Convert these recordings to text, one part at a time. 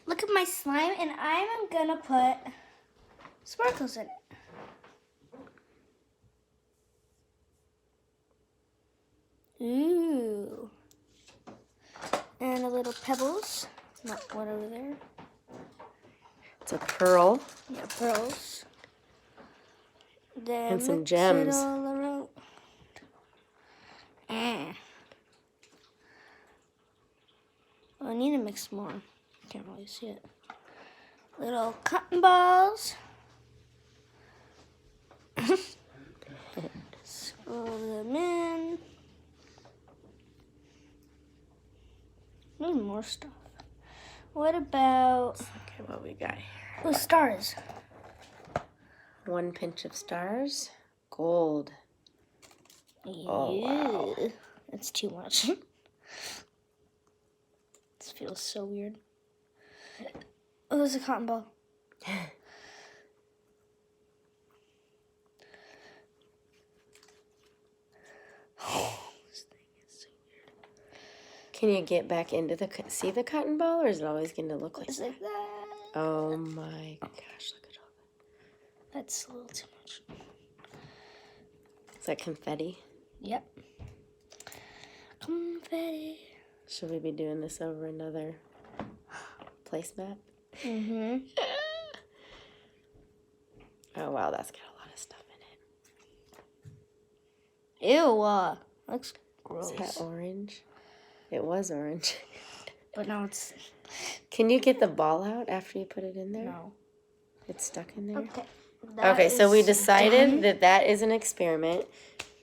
Look at my slime, and I'm gonna put sparkles in it. Ooh. And a little pebbles. Not one over there. It's a pearl. Yeah, pearls. Then And some mix gems. it all around. I need to mix more. Can't really see it. Little cotton balls. Scroll them in. Need more stuff. What about Okay, what we got here? the stars? 1 pinch of stars. Gold. Oh, wow. Ew. That's too much. This feels so weird. Oh, there's a cotton ball. This thing is so weird. Can you get back into see the cotton ball, or is it always going to look like It's that? like that. Oh my gosh, look at all that. That's a little too much. Is that confetti? Yep. Confetti. Should we be doing this over another placemat? Mm-hmm. Oh wow, that's got a lot of stuff in Ew, looks it. gross. Is that orange? It was orange. But now it's Can you get the ball out after you put it in there? no. It's stuck in there? Okay. Okay, so we is decided done. that that is an experiment.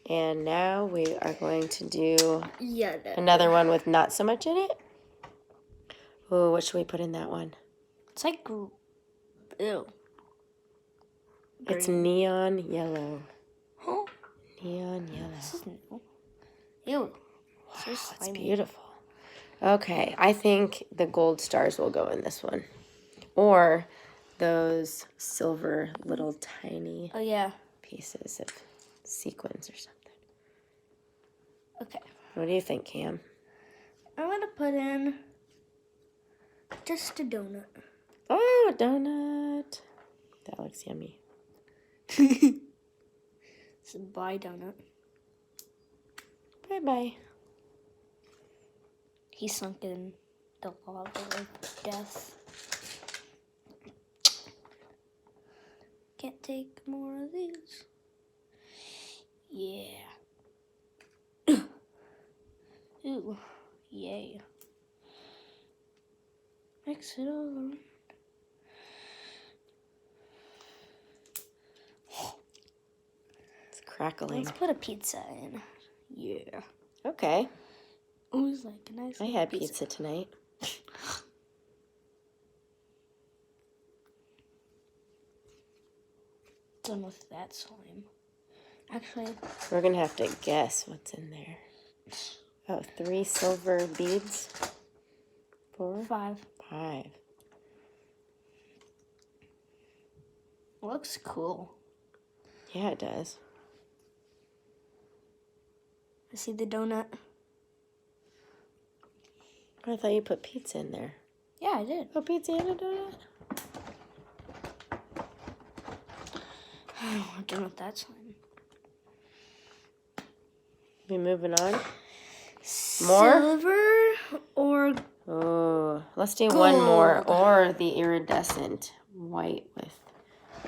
And now we are going to do Yeah. another one with not so much in it. Oh, what should we put in that one? It's like ew. It's Green. neon yellow. Huh? Neon yellow. This is new. Ew. Wow, So it's slimy. beautiful. Okay, I think the gold stars will go in this one. Or those silver little tiny Oh yeah. pieces of sequins or something. Okay. What do you think, Cam? I'm gonna put in just a donut. Oh, a donut. That looks yummy. It's a bye donut. Bye-bye. He sunk in the lava of death. Can't take more of these. Yeah. Ooh, yay. Mix it all around. It's crackling. Let's put a pizza in. Yeah. Okay. It was like a nice I little had pizza tonight. Done with that slime. Actually, We're going to have to guess what's in there. Oh, 3 silver beads. 4? 5. 5. Looks cool. Yeah, it does. I see the donut. I thought you put pizza in there. Yeah, I did. Oh, pizza and a donut? I'm done with that slime. We moving on? More? Silver or Oh, let's do one more. Gold. Or the iridescent white with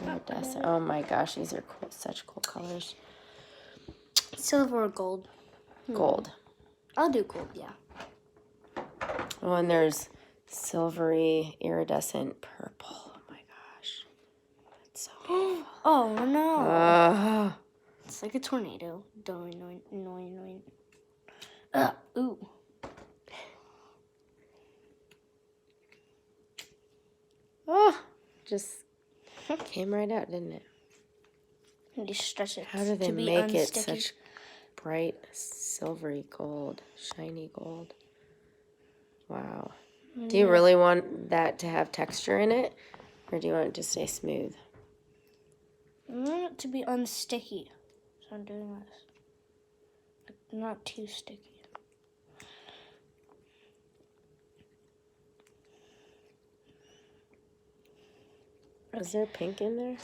iridescent. Oh my gosh, these are cool, such cool colors. silver or gold? Gold. I'll do gold, yeah. Oh, and there's silvery iridescent purple. Oh my gosh. That's so beautiful. Oh no. Ah. It's like a tornado. Annoying. Ooh. Oh, just came right out, didn't it? And you stretch it. How do they to be make it unsticky. such bright, silvery gold, shiny gold? Wow. Do you really want that to have texture in it? Or do you want it to stay smooth? I want it to be unsticky. So I'm doing this. But not too sticky. Is there pink in there?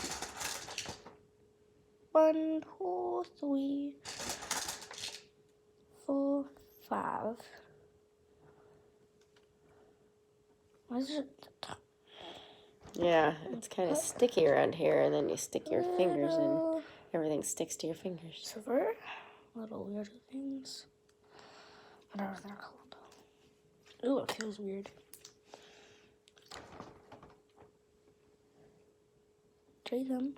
1, 2, 3, 4, 5. Why is it the top? Yeah, it's kind of sticky around here, and then you stick your fingers in. Little Everything sticks to your fingers. silver. Little weird things. I don't know what they're called. Ooh, it feels weird. Try them.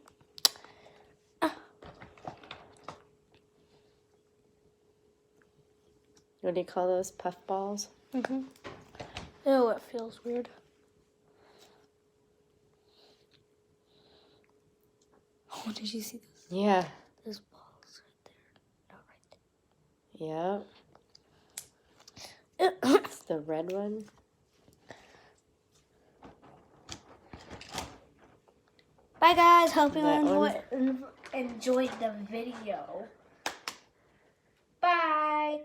What do you call those? Puff balls? Mm-hmm. Ew, it feels weird. Oh, did you see this? Yeah. There's balls right there. Not right Yeah. there. It's the red one. Bye, guys. Hope you That enjoyed the video. Bye.